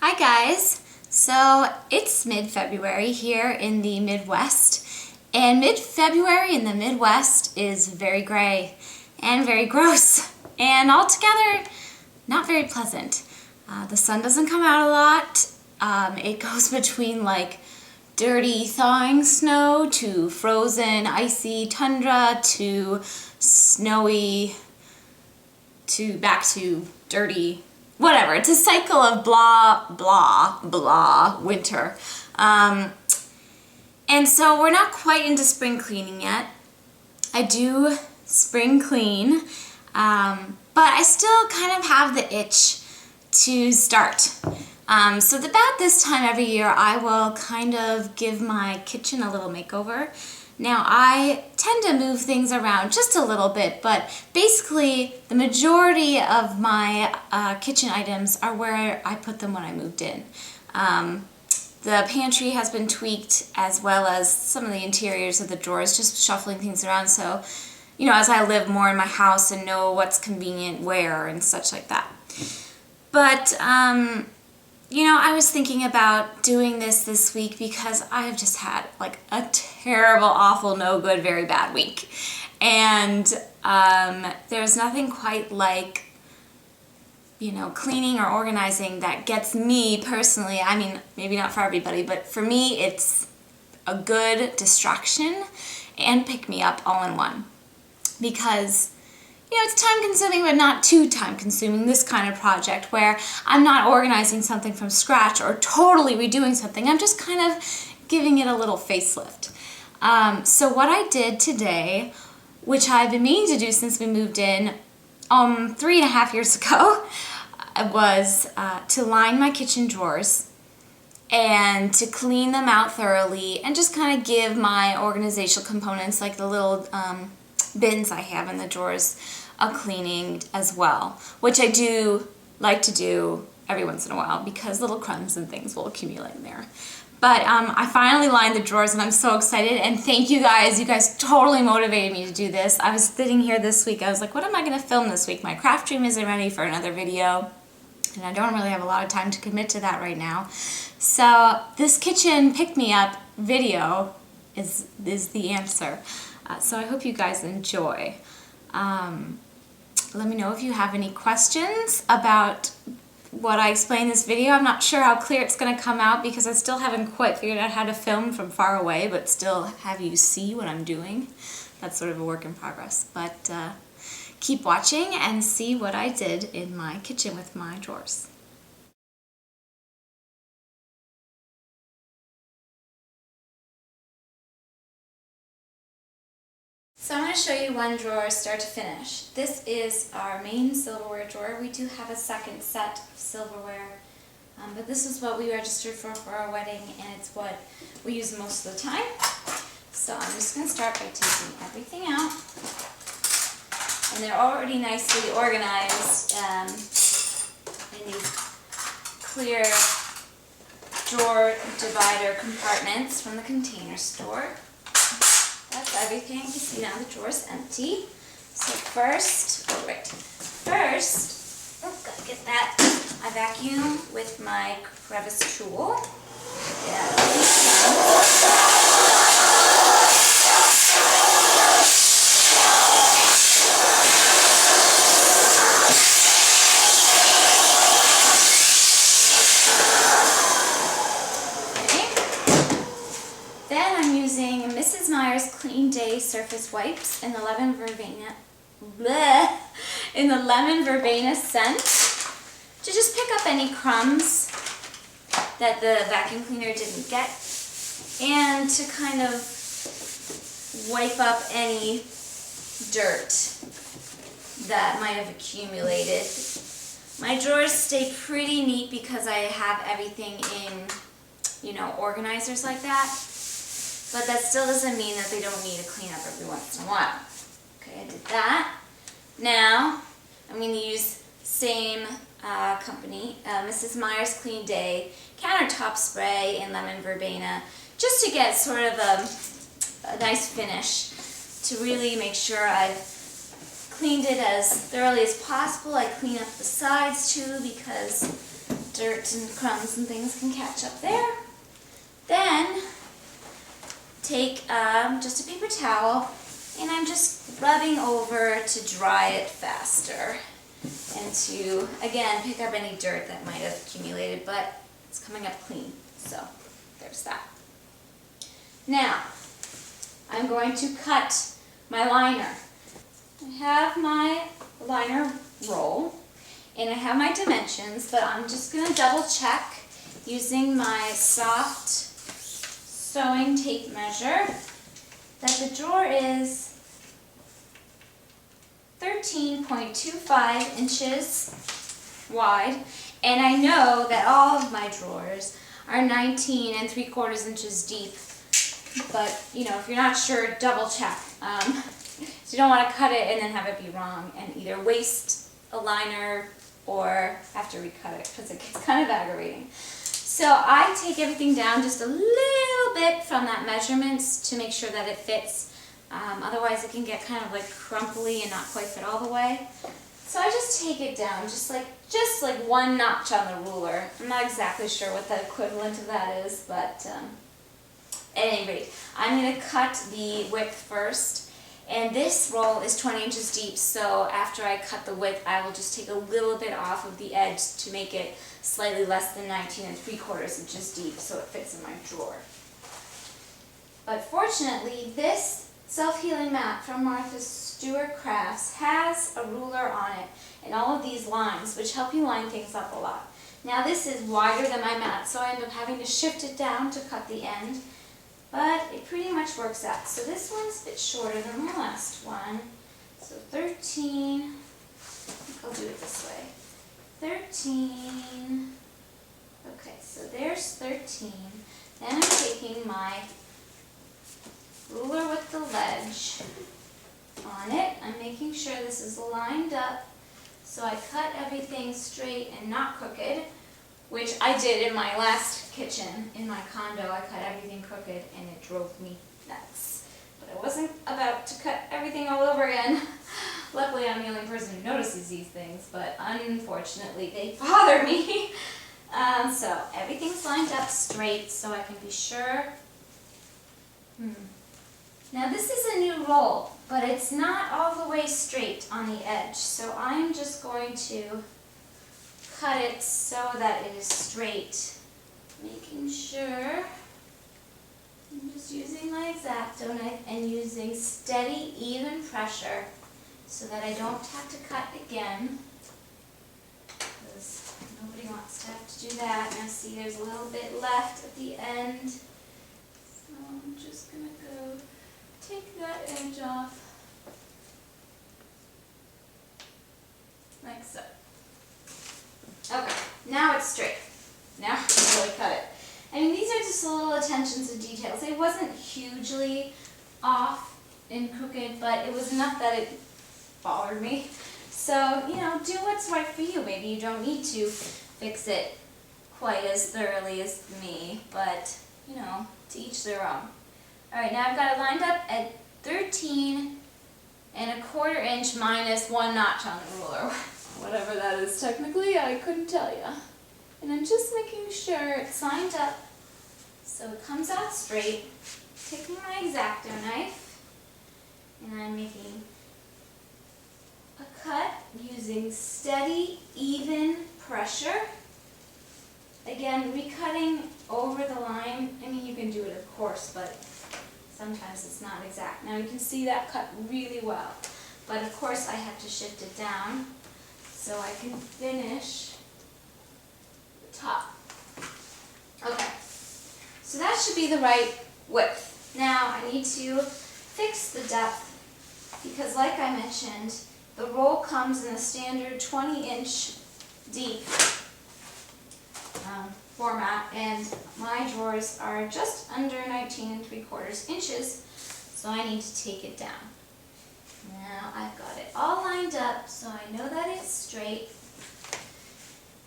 Hi guys! So it's mid-February here in the Midwest, and mid-February in the Midwest is very gray and very gross and altogether not very pleasant. The sun doesn't come out a lot. It goes between like dirty thawing snow to frozen icy tundra to snowy to back to dirty whatever. It's a cycle of blah, blah, blah winter. And so we're not quite into spring cleaning yet. I do spring clean, but I still kind of have the itch to start. So about this time every year, I will kind of give my kitchen a little makeover. Now, I tend to move things around just a little bit, but basically the majority of my kitchen items are where I put them when I moved in. The pantry has been tweaked, as well as some of the interiors of the drawers, just shuffling things around. So, you know, as I live more in my house and know what's convenient where and such like that. But, you know, I was thinking about doing this week because I have just had like a terrible, awful, no good, very bad week. And there's nothing quite like, you know, cleaning or organizing that gets me personally, I mean, maybe not for everybody, but for me it's a good distraction and pick me up all in one. Because you know, it's time consuming, but not too time consuming, this kind of project where I'm not organizing something from scratch or totally redoing something. I'm just kind of giving it a little facelift. So what I did today, which I've been meaning to do since we moved in 3.5 years ago, was to line my kitchen drawers and to clean them out thoroughly and just kind of give my organizational components, like the little bins I have in the drawers, a cleaning as well, which I do like to do every once in a while because little crumbs and things will accumulate in there. But I finally lined the drawers and I'm so excited, and thank you guys. You guys totally motivated me to do this. I was sitting here this week, I was like, what am I going to film this week? My craft dream isn't ready for another video, and I don't really have a lot of time to commit to that right now. So this kitchen pick-me-up video is the answer. So I hope you guys enjoy. Let me know if you have any questions about what I explained in this video. I'm not sure how clear it's going to come out because I still haven't quite figured out how to film from far away, but still have you see what I'm doing. That's sort of a work in progress. But keep watching and see what I did in my kitchen with my drawers. So I'm going to show you one drawer start to finish. This is our main silverware drawer. We do have a second set of silverware, but this is what we registered for our wedding, and it's what we use most of the time. So I'm just going to start by taking everything out, and they're already nicely organized in these clear drawer divider compartments from the Container Store. That's everything. You can see now the drawer's empty. So first, gotta get that. I vacuum with my crevice tool. Clean Day surface wipes in the lemon verbena scent to just pick up any crumbs that the vacuum cleaner didn't get, and to kind of wipe up any dirt that might have accumulated. My drawers stay pretty neat because I have everything in, you know, organizers like that. But that still doesn't mean that they don't need a clean up every once in a while. Okay, I did that. Now, I'm going to use same company, Mrs. Meyer's Clean Day countertop spray in lemon verbena, just to get sort of a nice finish, to really make sure I've cleaned it as thoroughly as possible. I clean up the sides too because dirt and crumbs and things can catch up there. Then take just a paper towel, and I'm just rubbing over to dry it faster and to, again, pick up any dirt that might have accumulated, but it's coming up clean, so there's that. Now, I'm going to cut my liner. I have my liner roll, and I have my dimensions, but I'm just going to double check using my soft sewing tape measure that the drawer is 13.25 inches wide, and I know that all of my drawers are 19 3/4 inches deep, but you know, if you're not sure, double check. So you don't want to cut it and then have it be wrong and either waste a liner or have to recut it, because it gets kind of aggravating. So I take everything down just a little bit from that measurements to make sure that it fits. Otherwise it can get kind of like crumply and not quite fit all the way. So I just take it down just like one notch on the ruler. I'm not exactly sure what the equivalent of that is, but at any rate, I'm going to cut the width first. And this roll is 20 inches deep, so after I cut the width, I will just take a little bit off of the edge to make it slightly less than 19 3/4 inches deep, so it fits in my drawer. But fortunately, this self-healing mat from Martha Stewart Crafts has a ruler on it and all of these lines, which help you line things up a lot. Now this is wider than my mat, so I end up having to shift it down to cut the end. But it pretty much works out. So this one's a bit shorter than the last one. So 13, I think I'll do it this way. 13, okay, so there's 13. Then I'm taking my ruler with the ledge on it. I'm making sure this is lined up. So I cut everything straight and not crooked, which I did in my last kitchen in my condo. I cut everything crooked and it drove me nuts. But I wasn't about to cut everything all over again. Luckily I'm the only person who notices these things, but unfortunately they bother me. So everything's lined up straight so I can be sure. Now this is a new roll, but it's not all the way straight on the edge. So I'm just going to cut it so that it is straight, making sure I'm just using my X-Acto knife and using steady, even pressure so that I don't have to cut again, because nobody wants to have to do that. Now see, there's a little bit left at the end, so I'm just going to go take that edge off like so. Okay, now it's straight. Now I can really cut it. I mean, these are just little attentions to details. It wasn't hugely off and crooked, but it was enough that it bothered me. So, you know, do what's right for you. Maybe you don't need to fix it quite as thoroughly as me, but, you know, to each their own. Alright, now I've got it lined up at 13 1/4 inch minus one notch on the ruler. Whatever that is technically, I couldn't tell you. And I'm just making sure it's lined up so it comes out straight. Taking my X-Acto knife, and I'm making a cut using steady, even pressure. Again, recutting over the line. I mean, you can do it, of course, but sometimes it's not exact. Now you can see that cut really well, but of course I have to shift it down so I can finish the top. Okay, so that should be the right width. Now I need to fix the depth because, like I mentioned, the roll comes in a standard 20-inch deep format, and my drawers are just under 19 3/4 inches, so I need to take it down. Now I've got it all lined up so I know that it's straight,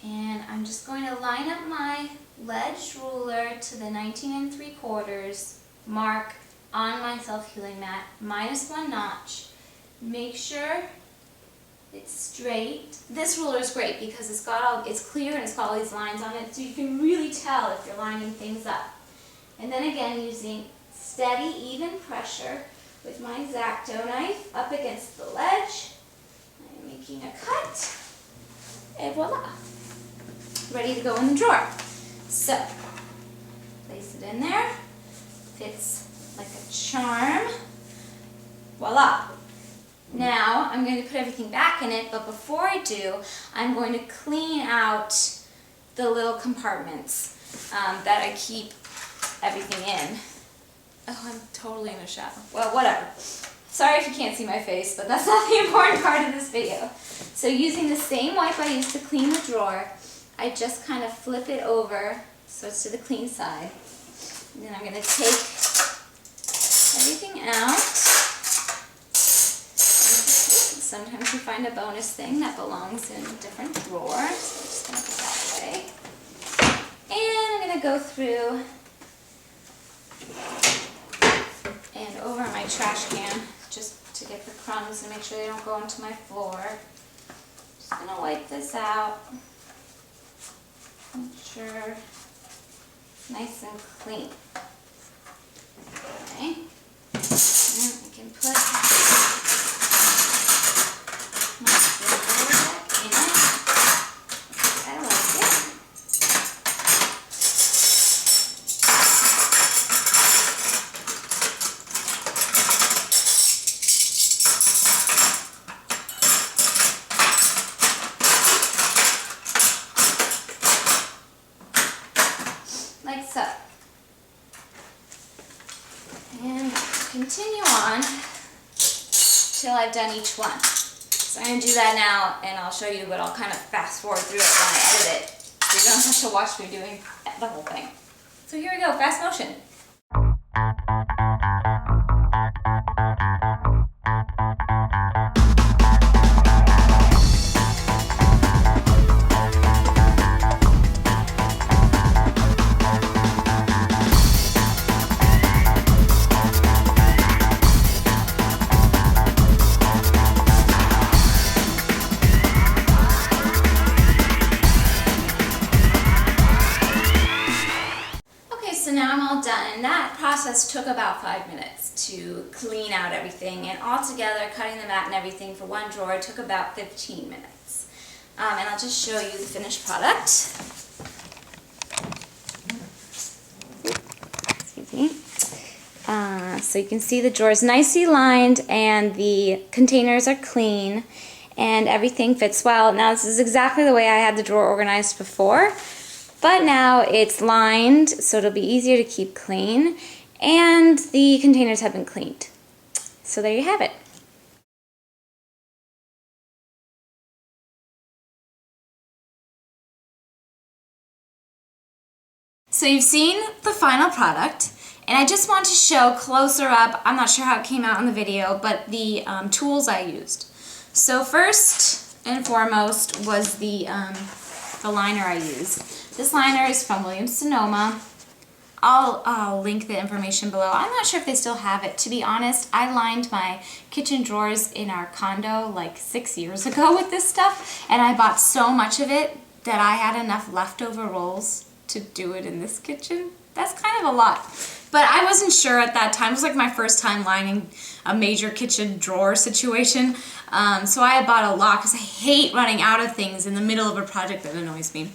and I'm just going to line up my ledge ruler to the 19 3/4 mark on my self-healing mat, minus one notch. Make sure it's straight. This ruler is great because it's clear and it's got all these lines on it, so you can really tell if you're lining things up. And then again, using steady, even pressure with my X-Acto knife up against the ledge. I'm making a cut, and voila, ready to go in the drawer. So, place it in there, fits like a charm, voila. Now, I'm going to put everything back in it, but before I do, I'm going to clean out the little compartments that I keep everything in. Oh, I'm totally in a shadow. Well, whatever. Sorry if you can't see my face, but that's not the important part of this video. So using the same wipe I used to clean the drawer, I just kind of flip it over so it's to the clean side. And then I'm going to take everything out. Sometimes you find a bonus thing that belongs in a different drawer. So I'm just going to put that away. And I'm going to go through and over my trash can just to get the crumbs and make sure they don't go onto my floor. Just going to wipe this out. Make sure it's nice and clean. Okay. And I can put my drawer back in it. I like it. Like so. And continue on till I've done each one. So I'm going to do that now, and I'll show you, but I'll kind of fast forward through it when I edit it. So you don't have to watch me doing the whole thing. So here we go, fast motion. So now I'm all done, and that process took about 5 minutes to clean out everything, and altogether cutting the mat and everything for one drawer took about 15 minutes. And I'll just show you the finished product. Excuse me. So you can see the drawer is nicely lined and the containers are clean and everything fits well. Now this is exactly the way I had the drawer organized before. But now it's lined, so it'll be easier to keep clean, and the containers have been cleaned. So there you have it. So you've seen the final product, and I just want to show closer up, I'm not sure how it came out in the video, but the tools I used. So first and foremost was the liner I used. This liner is from Sonoma. I'll link the information below. I'm not sure if they still have it. To be honest, I lined my kitchen drawers in our condo like 6 years ago with this stuff, and I bought so much of it that I had enough leftover rolls to do it in this kitchen. That's kind of a lot. But I wasn't sure at that time. It was like my first time lining a major kitchen drawer situation. So I had bought a lot because I hate running out of things in the middle of a project that annoys me.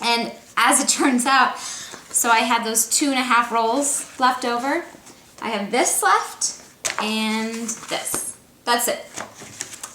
And as it turns out, so I had those 2.5 rolls left over. I have this left and this. That's it.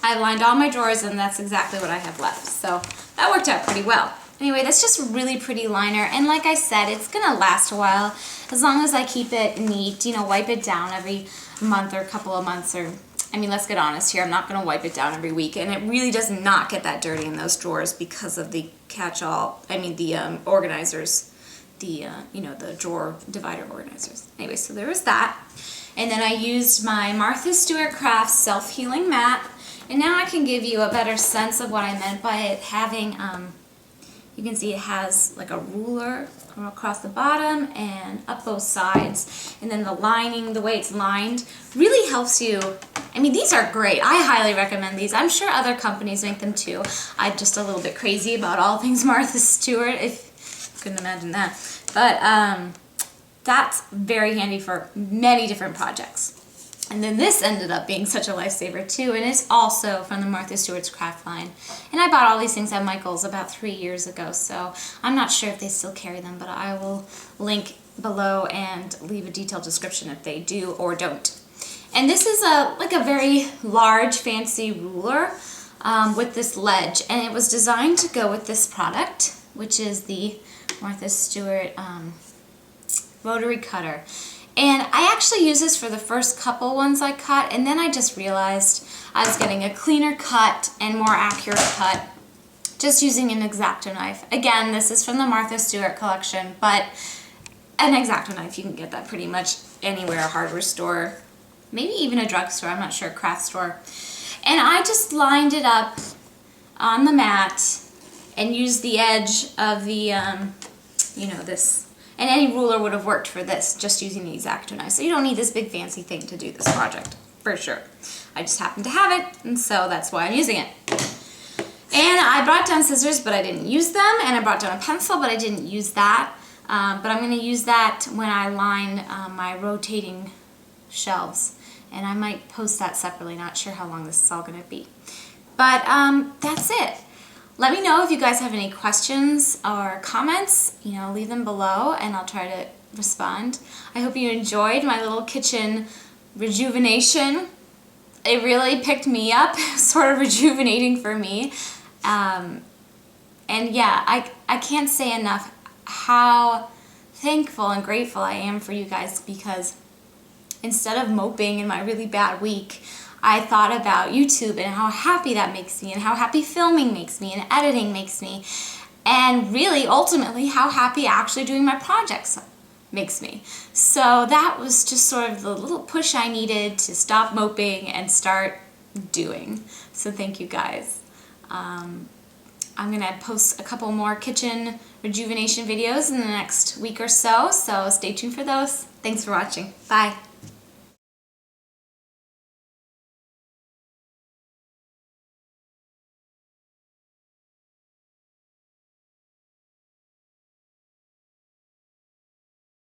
I lined all my drawers and that's exactly what I have left. So that worked out pretty well. Anyway, that's just a really pretty liner, and like I said, it's gonna last a while as long as I keep it neat, you know, wipe it down every month or a couple of months, or, I mean, let's get honest here, I'm not gonna wipe it down every week, and it really does not get that dirty in those drawers because of the catch-all, I mean the organizers, the, you know, the drawer divider organizers. Anyway, so there was that, and then I used my Martha Stewart Crafts self-healing mat, and now I can give you a better sense of what I meant by it having, You can see it has like a ruler across the bottom and up both sides. And then the lining, the way it's lined, really helps you. I mean, these are great. I highly recommend these. I'm sure other companies make them too. I'm just a little bit crazy about all things Martha Stewart, if you couldn't imagine that. But that's very handy for many different projects. And then this ended up being such a lifesaver too, and it's also from the Martha Stewart's craft line. And I bought all these things at Michael's about 3 years ago, so I'm not sure if they still carry them, but I will link below and leave a detailed description if they do or don't. And this is like a very large, fancy ruler with this ledge, and it was designed to go with this product, which is the Martha Stewart rotary cutter. And I actually used this for the first couple ones I cut, and then I just realized I was getting a cleaner cut and more accurate cut just using an X-Acto knife. Again, this is from the Martha Stewart collection, but an X-Acto knife, you can get that pretty much anywhere, a hardware store, maybe even a drugstore, I'm not sure, a craft store. And I just lined it up on the mat and used the edge of the, you know, this. And any ruler would have worked for this, just using the X-Acto knife. So you don't need this big fancy thing to do this project, for sure. I just happen to have it, and so that's why I'm using it. And I brought down scissors, but I didn't use them. And I brought down a pencil, but I didn't use that. But I'm going to use that when I line my rotating shelves. And I might post that separately, not sure how long this is all going to be. But that's it. Let me know if you guys have any questions or comments, you know, leave them below and I'll try to respond. I hope you enjoyed my little kitchen rejuvenation. It really picked me up, sort of rejuvenating for me. And yeah, I can't say enough how thankful and grateful I am for you guys, because instead of moping in my really bad week, I thought about YouTube and how happy that makes me, and how happy filming makes me, and editing makes me, and really, ultimately, how happy actually doing my projects makes me. So that was just sort of the little push I needed to stop moping and start doing. So thank you guys. I'm going to post a couple more kitchen rejuvenation videos in the next week or so, so stay tuned for those. Thanks for watching. Bye.